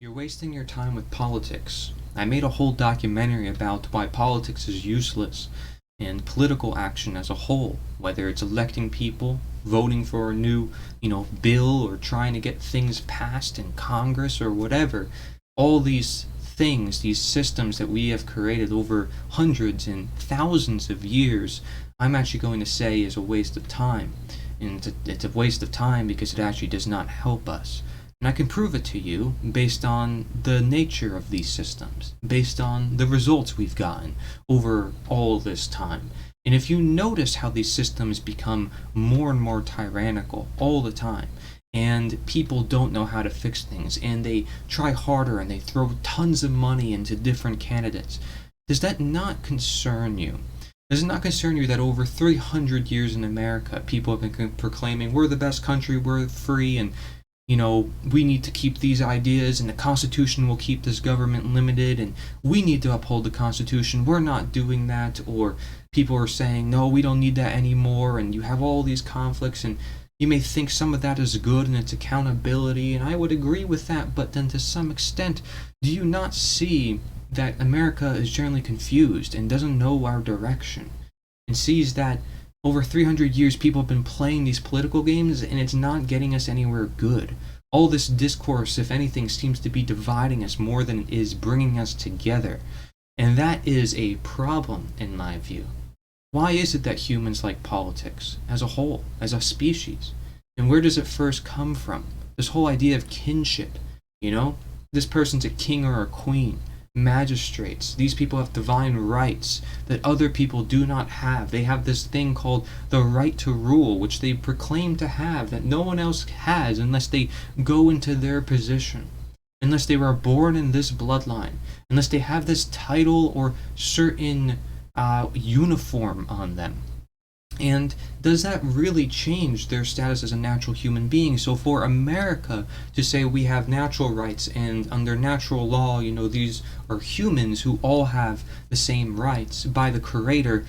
You're wasting your time with politics. I made a whole documentary about why politics is useless and political action as a whole, whether it's electing people, voting for a new, bill or trying to get things passed in Congress or whatever. All these things, these systems that we have created over hundreds and thousands of years, I'm actually going to say is a waste of time. And it's a waste of time because it actually does not help us. And I can prove it to you based on the nature of these systems, based on the results we've gotten over all this time. And if you notice how these systems become more and more tyrannical all the time, and people don't know how to fix things, and they try harder and they throw tons of money into different candidates, does that not concern you? Does it not concern you that over 300 years in America, people have been proclaiming, we're the best country, we're free, and we need to keep these ideas, and the Constitution will keep this government limited, and we need to uphold the Constitution. We're not doing that. Or people are saying, no, we don't need that anymore, and you have all these conflicts, and you may think some of that is good, and it's accountability, and I would agree with that, but then to some extent, do you not see that America is generally confused and doesn't know our direction, and sees that over 300 years, people have been playing these political games, and it's not getting us anywhere good. All this discourse, if anything, seems to be dividing us more than it is bringing us together. And that is a problem, in my view. Why is it that humans like politics, as a whole, as a species? And where does it first come from? This whole idea of kinship, This person's a king or a queen. Magistrates. These people have divine rights that other people do not have. They have this thing called the right to rule, which they proclaim to have, that no one else has unless they go into their position, unless they were born in this bloodline, unless they have this title or certain uniform on them. And does that really change their status as a natural human being? So for America to say we have natural rights and under natural law, these are humans who all have the same rights by the Creator,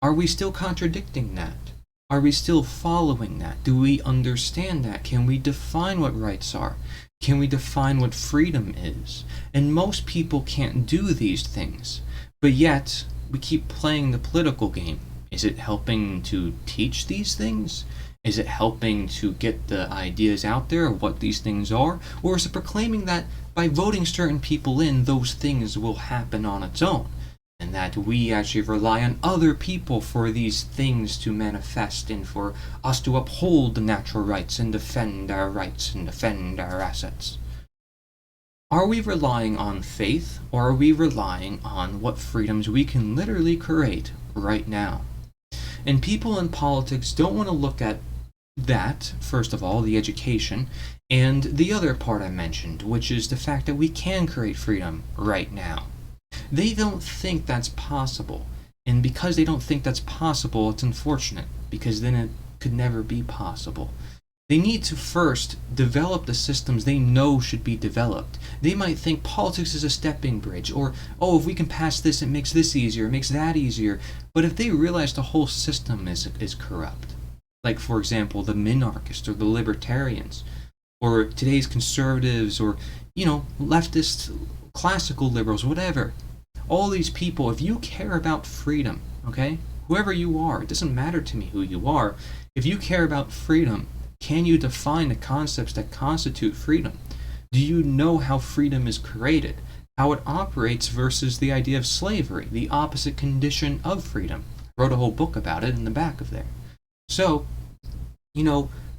are we still contradicting that? Are we still following that? Do we understand that? Can we define what rights are? Can we define what freedom is? And most people can't do these things, but yet we keep playing the political game. Is it helping to teach these things? Is it helping to get the ideas out there of what these things are? Or is it proclaiming that by voting certain people in, those things will happen on its own? And that we actually rely on other people for these things to manifest and for us to uphold the natural rights and defend our rights and defend our assets? Are we relying on faith, or are we relying on what freedoms we can literally create right now? And people in politics don't want to look at that, first of all, the education, and the other part I mentioned, which is the fact that we can create freedom right now. They don't think that's possible. And because they don't think that's possible, it's unfortunate, because then it could never be possible. They need to first develop the systems they know should be developed. They might think politics is a stepping bridge, or, if we can pass this, it makes this easier, it makes that easier. But if they realize the whole system is corrupt, like, for example, the minarchists or the libertarians, or today's conservatives, or, leftist, classical liberals, whatever, all these people, if you care about freedom, okay, whoever you are, it doesn't matter to me who you are, if you care about freedom, can you define the concepts that constitute freedom? Do you know how freedom is created? How it operates versus the idea of slavery, the opposite condition of freedom? I wrote a whole book about it in the back of there. So,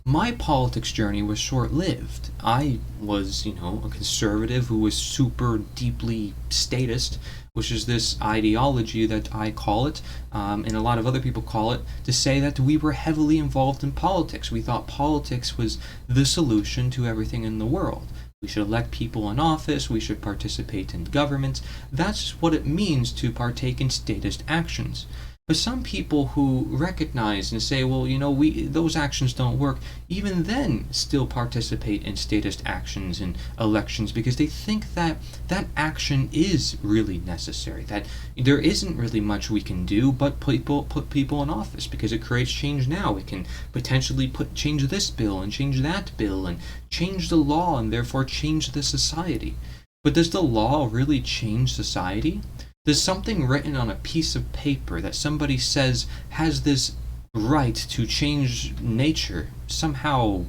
my politics journey was short-lived. I was, a conservative who was super deeply statist, which is this ideology that I call it, and a lot of other people call it, to say that we were heavily involved in politics. We thought politics was the solution to everything in the world. We should elect people in office, we should participate in government. That's what it means to partake in statist actions. But some people who recognize and say, well, those actions don't work, even then still participate in statist actions and elections because they think that that action is really necessary, that there isn't really much we can do but put people in office because it creates change now. We can potentially change this bill and change that bill and change the law and therefore change the society. But does the law really change society? Does something written on a piece of paper that somebody says has this right to change nature somehow,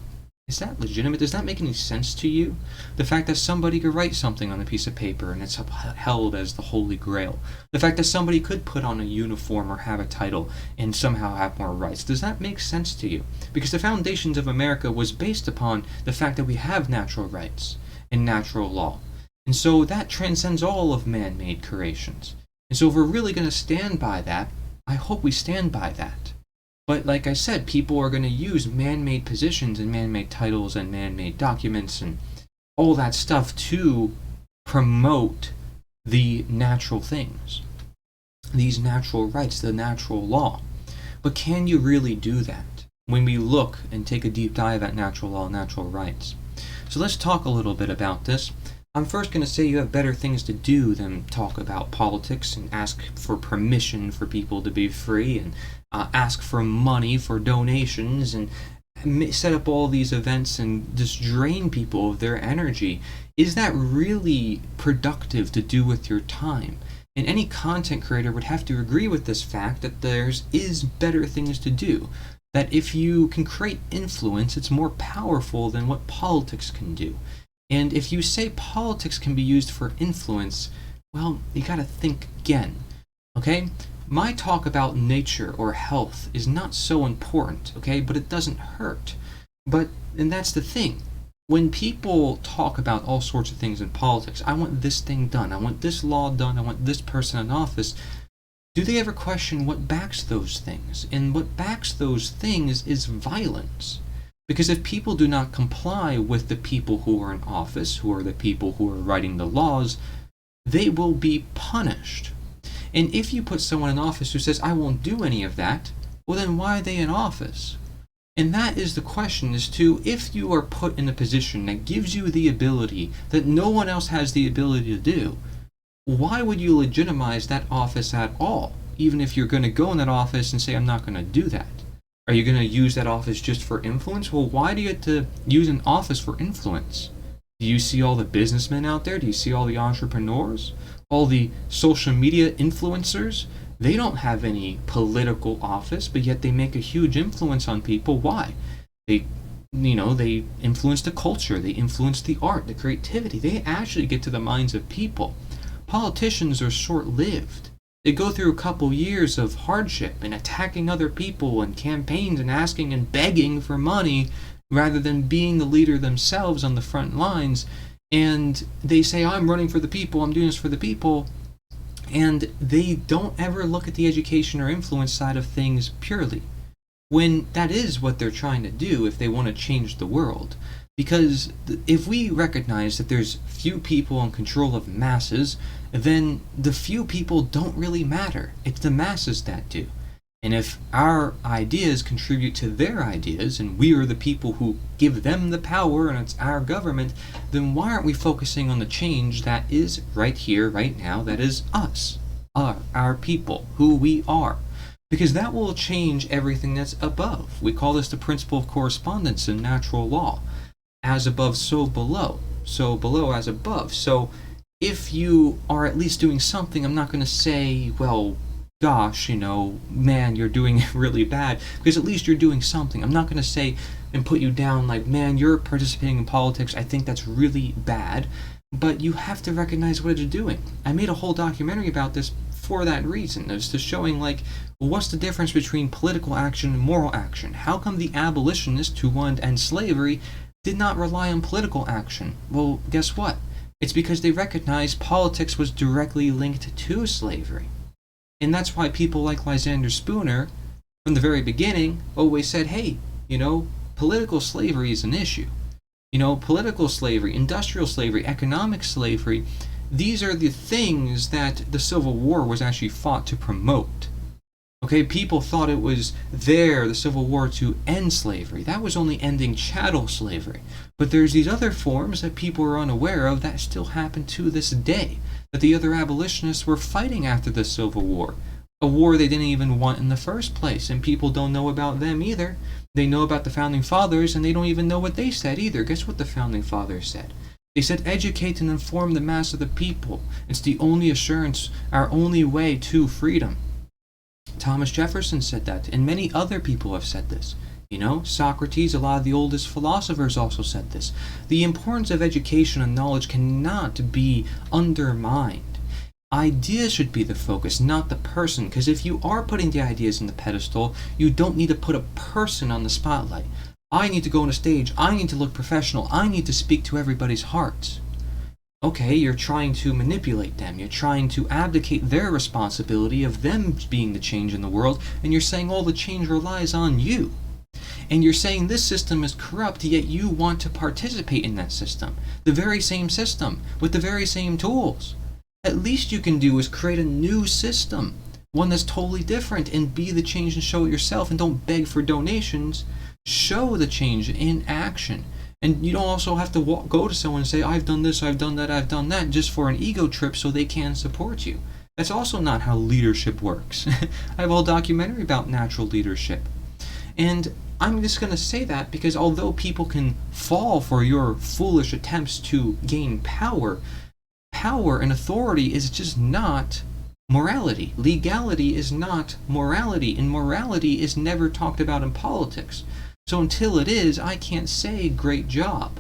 is that legitimate? Does that make any sense to you? The fact that somebody could write something on a piece of paper and it's held as the Holy Grail. The fact that somebody could put on a uniform or have a title and somehow have more rights. Does that make sense to you? Because the foundations of America was based upon the fact that we have natural rights and natural law. And so that transcends all of man-made creations. And so if we're really going to stand by that, I hope we stand by that. But like I said, people are going to use man-made positions and man-made titles and man-made documents and all that stuff to promote the natural things, these natural rights, the natural law. But can you really do that when we look and take a deep dive at natural law and natural rights? So let's talk a little bit about this. I'm first going to say you have better things to do than talk about politics and ask for permission for people to be free and ask for money for donations and set up all these events and just drain people of their energy. Is that really productive to do with your time? And any content creator would have to agree with this fact that there is better things to do. That if you can create influence, it's more powerful than what politics can do. And if you say politics can be used for influence, well, you gotta think again, okay? My talk about nature or health is not so important, okay? But it doesn't hurt. And that's the thing. When people talk about all sorts of things in politics, I want this thing done, I want this law done, I want this person in office, do they ever question what backs those things? And what backs those things is violence. Because if people do not comply with the people who are in office, who are the people who are writing the laws, they will be punished. And if you put someone in office who says, I won't do any of that, well then why are they in office? And that is the question, is to, if you are put in a position that gives you the ability that no one else has the ability to do, why would you legitimize that office at all? Even if you're going to go in that office and say, I'm not going to do that. Are you going to use that office just for influence? Well, why do you get to use an office for influence? Do you see all the businessmen out there? Do you see all the entrepreneurs? All the social media influencers? They don't have any political office, but yet they make a huge influence on people. Why? They influence the culture. They influence the art, the creativity. They actually get to the minds of people. Politicians are short-lived. They go through a couple years of hardship and attacking other people and campaigns and asking and begging for money rather than being the leader themselves on the front lines. And they say, I'm running for the people, I'm doing this for the people. And they don't ever look at the education or influence side of things purely, when that is what they're trying to do if they want to change the world. Because if we recognize that there's few people in control of masses, then the few people don't really matter. It's the masses that do. And if our ideas contribute to their ideas, and we are the people who give them the power, and it's our government, then why aren't we focusing on the change that is right here, right now, that is us, our people, who we are? Because that will change everything that's above. We call this the principle of correspondence in natural law. As above, so below. So below, as above. So if you are at least doing something, I'm not going to say, well, gosh, man, you're doing it really bad, because at least you're doing something. I'm not going to say and put you down like, man, you're participating in politics, I think that's really bad. But you have to recognize what you're doing. I made a whole documentary about this for that reason, as to showing, like, well, what's the difference between political action and moral action? How come the abolitionists who wanted to end slavery did not rely on political action? Well, guess what? It's because they recognized politics was directly linked to slavery. And that's why people like Lysander Spooner, from the very beginning, always said, hey, political slavery is an issue. Political slavery, industrial slavery, economic slavery, these are the things that the Civil War was actually fought to promote. Okay, people thought it was the Civil War, to end slavery. That was only ending chattel slavery. But there's these other forms that people are unaware of that still happen to this day, that the other abolitionists were fighting after the Civil War. A war they didn't even want in the first place, and people don't know about them either. They know about the Founding Fathers, and they don't even know what they said either. Guess what the Founding Fathers said? They said, educate and inform the mass of the people. It's the only assurance, our only way to freedom. Thomas Jefferson said that, and many other people have said this. Socrates, a lot of the oldest philosophers also said this. The importance of education and knowledge cannot be undermined. Ideas should be the focus, not the person, because if you are putting the ideas on the pedestal, you don't need to put a person on the spotlight. I need to go on a stage, I need to look professional, I need to speak to everybody's hearts. Okay, you're trying to manipulate them. You're trying to abdicate their responsibility of them being the change in the world, and you're saying all the change relies on you. And you're saying this system is corrupt, yet you want to participate in that system. The very same system, with the very same tools. At least you can do is create a new system, one that's totally different, and be the change and show it yourself, and don't beg for donations. Show the change in action. And you don't also have to go to someone and say, I've done this, I've done that, I've done that, just for an ego trip so they can support you. That's also not how leadership works. I have a whole documentary about natural leadership. And I'm just going to say that because although people can fall for your foolish attempts to gain power, power and authority is just not morality. Legality is not morality, and morality is never talked about in politics. So until it is, I can't say great job.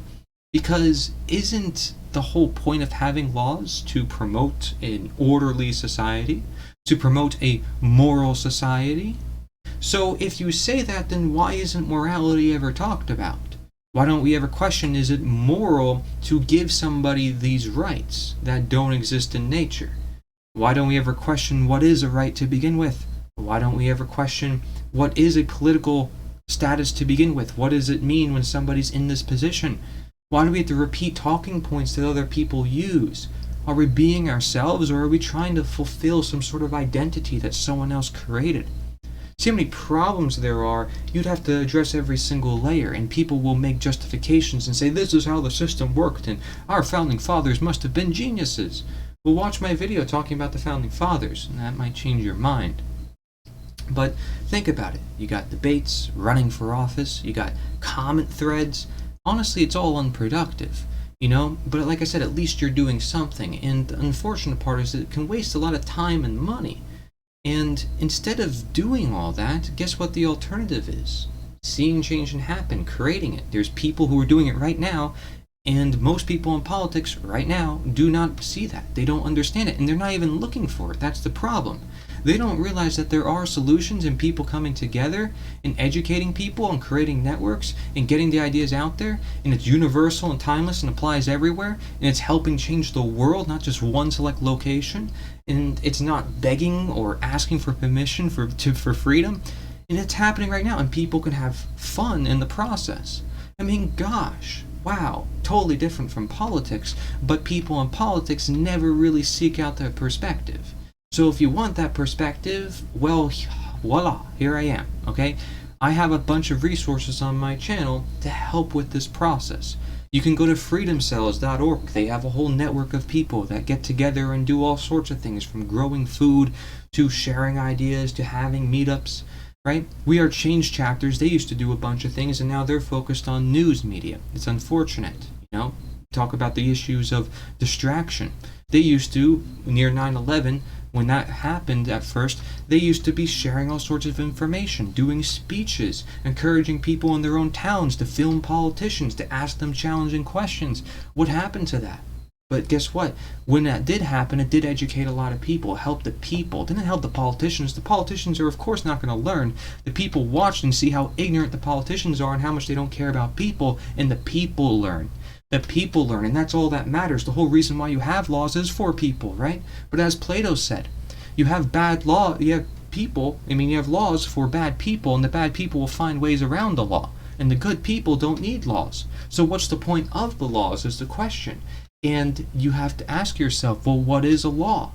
Because isn't the whole point of having laws to promote an orderly society? To promote a moral society? So if you say that, then why isn't morality ever talked about? Why don't we ever question, is it moral to give somebody these rights that don't exist in nature? Why don't we ever question what is a right to begin with? Why don't we ever question what is a political status to begin with? What does it mean when somebody's in this position? Why do we have to repeat talking points that other people use? Are we being ourselves, or are we trying to fulfill some sort of identity that someone else created? See how many problems there are. You'd have to address every single layer, and people will make justifications and say this is how the system worked, and our founding fathers must have been geniuses. Well, watch my video talking about the founding fathers, and that might change your mind. But think about it. You got debates, running for office, you got comment threads. Honestly, it's all unproductive, But like I said, at least you're doing something. And the unfortunate part is that it can waste a lot of time and money. And instead of doing all that, guess what the alternative is? Seeing change happen, creating it. There's people who are doing it right now, and most people in politics right now do not see that. They don't understand it, and they're not even looking for it. That's the problem. They don't realize that there are solutions and people coming together and educating people and creating networks and getting the ideas out there, and it's universal and timeless and applies everywhere, and it's helping change the world, not just one select location, and it's not begging or asking for permission for freedom, and it's happening right now, and people can have fun in the process. I mean, gosh, wow, totally different from politics, but people in politics never really seek out that perspective. So if you want that perspective, well, voila, here I am, okay? I have a bunch of resources on my channel to help with this process. You can go to freedomcells.org. They have a whole network of people that get together and do all sorts of things, from growing food to sharing ideas to having meetups, right? We are change chapters. They used to do a bunch of things, and now they're focused on news media. It's unfortunate, Talk about the issues of distraction. They used to, near 9/11, when that happened at first, they used to be sharing all sorts of information, doing speeches, encouraging people in their own towns to film politicians, to ask them challenging questions. What happened to that? But guess what? When that did happen, it did educate a lot of people, helped the people. It didn't help the politicians. The politicians are, of course, not going to learn. The people watched and see how ignorant the politicians are and how much they don't care about people, and the people learn. The people learn, and that's all that matters. The whole reason why you have laws is for people, right? But as Plato said, you have bad law, you have you have laws for bad people, and the bad people will find ways around the law. And the good people don't need laws. So what's the point of the laws is the question. And you have to ask yourself, well, what is a law?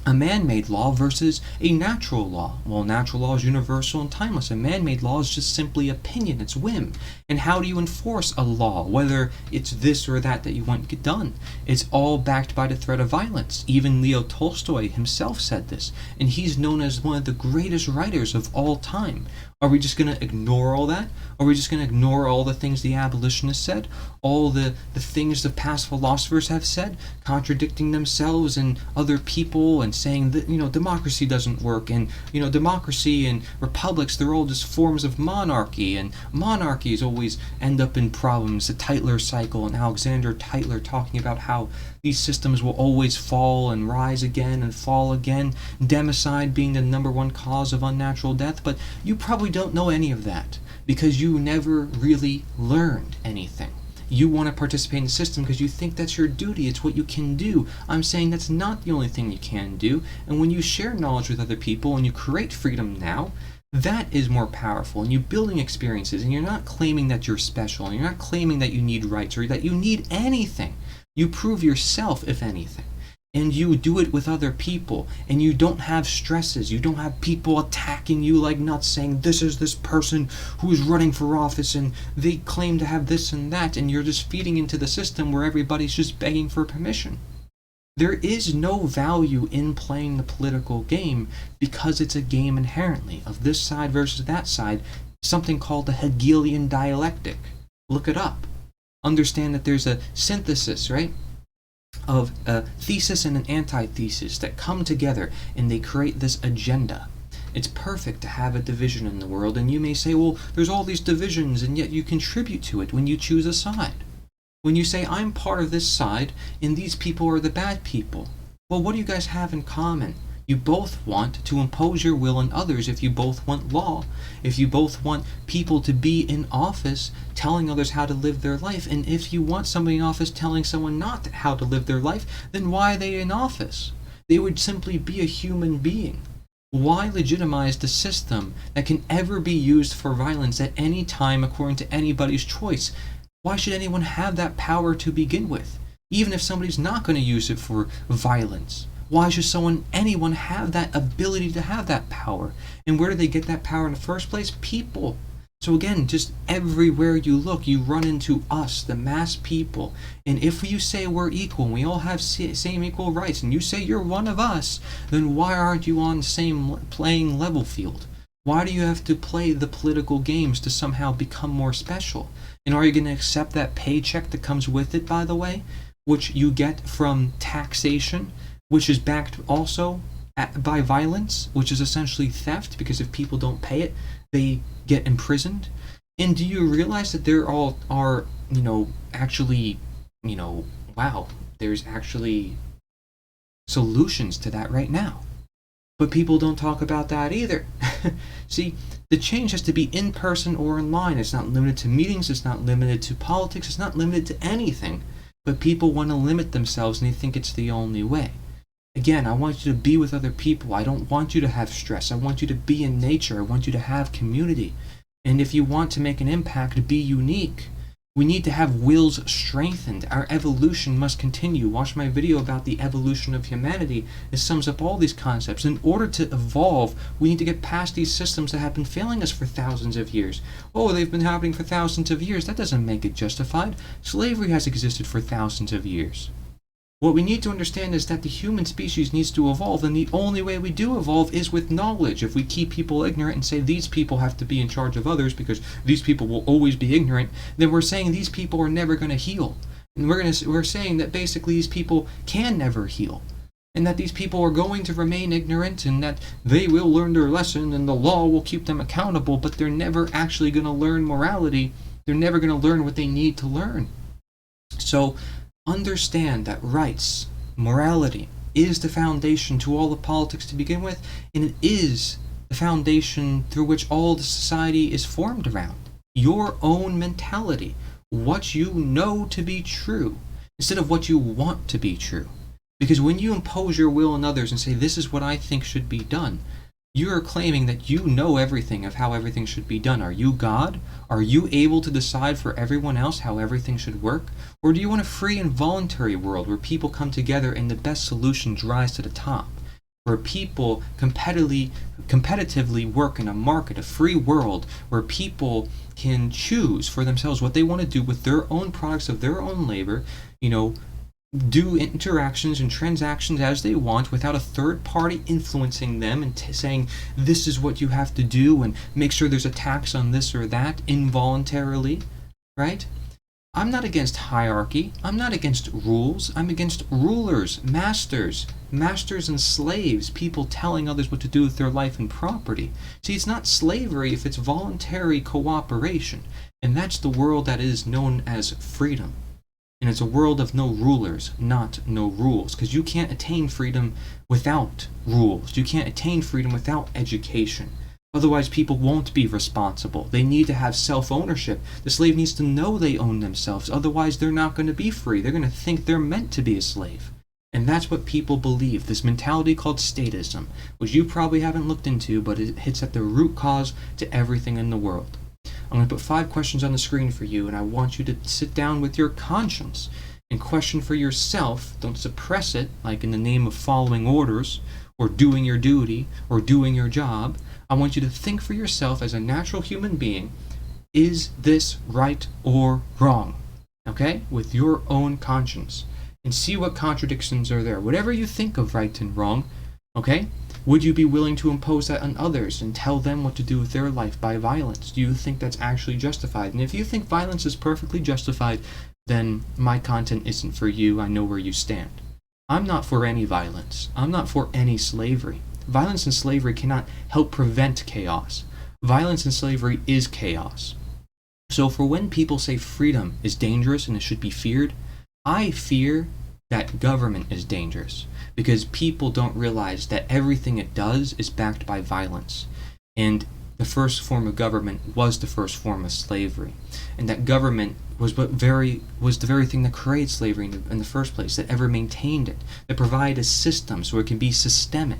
a man-made law versus a natural law. Well, natural law is universal and timeless. A man-made law is just simply opinion, it's whim. And how do you enforce a law, whether it's this or that you want to get done? It's all backed by the threat of violence. Even Leo Tolstoy himself said this, and he's known as one of the greatest writers of all time. Are we just going to ignore all that? Are we just going to ignore all the things the abolitionists said? All the things the past philosophers have said, contradicting themselves and other people and saying that, democracy doesn't work, and, democracy and republics, they're all just forms of monarchy, and monarchies always end up in problems. The Tytler cycle, and Alexander Tytler talking about how these systems will always fall and rise again and fall again, democide being the #1 cause of unnatural death. But you probably don't know any of that because you never really learned anything. You want to participate in the system because you think that's your duty, it's what you can do. I'm saying that's not the only thing you can do, and when you share knowledge with other people and you create freedom now, that is more powerful, and you're building experiences, and you're not claiming that you're special, and you're not claiming that you need rights or that you need anything. You prove yourself, if anything, and you do it with other people, and you don't have stresses. You don't have people attacking you like nuts saying, this is this person who is running for office, and they claim to have this and that, and you're just feeding into the system where everybody's just begging for permission. There is no value in playing the political game because it's a game inherently of this side versus that side, something called the Hegelian Dialectic. Look it up. Understand that there's a synthesis, right, of a thesis and an antithesis that come together and they create this agenda. It's perfect to have a division in the world, and you may say, well, there's all these divisions, and yet you contribute to it when you choose a side. When you say, I'm part of this side, and these people are the bad people. Well, what do you guys have in common? You both want to impose your will on others. If you both want law, if you both want people to be in office telling others how to live their life, and if you want somebody in office telling someone not how to live their life, then why are they in office? They would simply be a human being. Why legitimize the system that can ever be used for violence at any time according to anybody's choice? Why should anyone have that power to begin with, even if somebody's not going to use it for violence? Why should anyone have that ability to have that power? And where do they get that power in the first place? People. So again, just everywhere you look, you run into us, the mass people. And if you say we're equal, and we all have same equal rights, and you say you're one of us, then why aren't you on the same playing level field? Why do you have to play the political games to somehow become more special? And are you going to accept that paycheck that comes with it, by the way, which you get from taxation, which is backed also by violence, which is essentially theft, because if people don't pay it, they get imprisoned? And do you realize that there are actually, wow, there's actually solutions to that right now. But people don't talk about that either. See, the change has to be in person or online. It's not limited to meetings, it's not limited to politics, it's not limited to anything. But people want to limit themselves, and they think it's the only way. Again, I want you to be with other people. I don't want you to have stress. I want you to be in nature. I want you to have community. And if you want to make an impact, be unique. We need to have wills strengthened. Our evolution must continue. Watch my video about the evolution of humanity. It sums up all these concepts. In order to evolve, we need to get past these systems that have been failing us for thousands of years. Oh, they've been happening for thousands of years. That doesn't make it justified. Slavery has existed for thousands of years. What we need to understand is that the human species needs to evolve, and the only way we do evolve is with knowledge. If we keep people ignorant and say these people have to be in charge of others because these people will always be ignorant, then we're saying these people are never going to heal. And we're saying that basically these people can never heal, and that these people are going to remain ignorant, and that they will learn their lesson and the law will keep them accountable, but they're never actually going to learn morality. They're never going to learn what they need to learn. So understand that rights, morality, is the foundation to all the politics to begin with, and it is the foundation through which all the society is formed around. Your own mentality, what you know to be true, instead of what you want to be true. Because when you impose your will on others and say, this is what I think should be done, you are claiming that you know everything of how everything should be done. Are you God? Are you able to decide for everyone else how everything should work? Or do you want a free and voluntary world where people come together and the best solutions rise to the top? where people competitively work in a market, a free world, where people can choose for themselves what they want to do with their own products of their own labor, do interactions and transactions as they want without a third party influencing them and saying this is what you have to do and make sure there's a tax on this or that involuntarily, right? I'm not against hierarchy. I'm not against rules. I'm against rulers, masters and slaves, people telling others what to do with their life and property. See, it's not slavery if it's voluntary cooperation. And that's the world that is known as freedom. And it's a world of no rulers, not no rules. Because you can't attain freedom without rules. You can't attain freedom without education. Otherwise, people won't be responsible. They need to have self-ownership. The slave needs to know they own themselves. Otherwise, they're not going to be free. They're going to think they're meant to be a slave. And that's what people believe. This mentality called statism, which you probably haven't looked into, but it hits at the root cause to everything in the world. I'm going to put 5 questions on the screen for you, and I want you to sit down with your conscience and question for yourself. Don't suppress it, like in the name of following orders, or doing your duty, or doing your job. I want you to think for yourself as a natural human being, is this right or wrong? Okay? With your own conscience. And see what contradictions are there. Whatever you think of right and wrong, okay? Would you be willing to impose that on others and tell them what to do with their life by violence? Do you think that's actually justified? And if you think violence is perfectly justified, then my content isn't for you. I know where you stand. I'm not for any violence. I'm not for any slavery. Violence and slavery cannot help prevent chaos. Violence and slavery is chaos. So for when people say freedom is dangerous and it should be feared, I fear that government is dangerous because people don't realize that everything it does is backed by violence. And the first form of government was the first form of slavery. And that government was the very thing that created slavery in the first place, that ever maintained it, that provided a system so it can be systemic.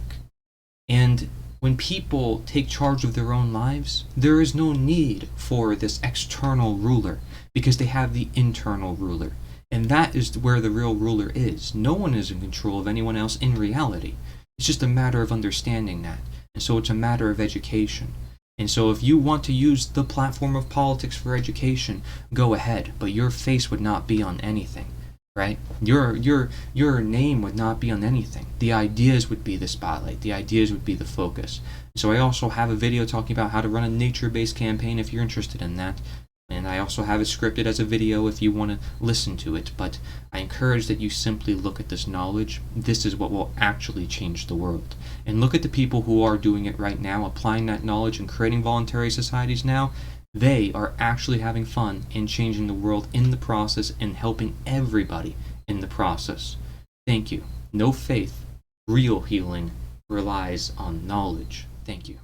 And when people take charge of their own lives, there is no need for this external ruler because they have the internal ruler. And that is where the real ruler is. No one is in control of anyone else in reality. It's just a matter of understanding that. And so it's a matter of education. And so if you want to use the platform of politics for education, go ahead. But your face would not be on anything, right? Your name would not be on anything. The ideas would be the spotlight. The ideas would be the focus. So I also have a video talking about how to run a nature-based campaign if you're interested in that. And I also have it scripted as a video if you want to listen to it. But I encourage that you simply look at this knowledge. This is what will actually change the world. And look at the people who are doing it right now, applying that knowledge and creating voluntary societies now. They are actually having fun and changing the world in the process and helping everybody in the process. Thank you. No faith, real healing relies on knowledge. Thank you.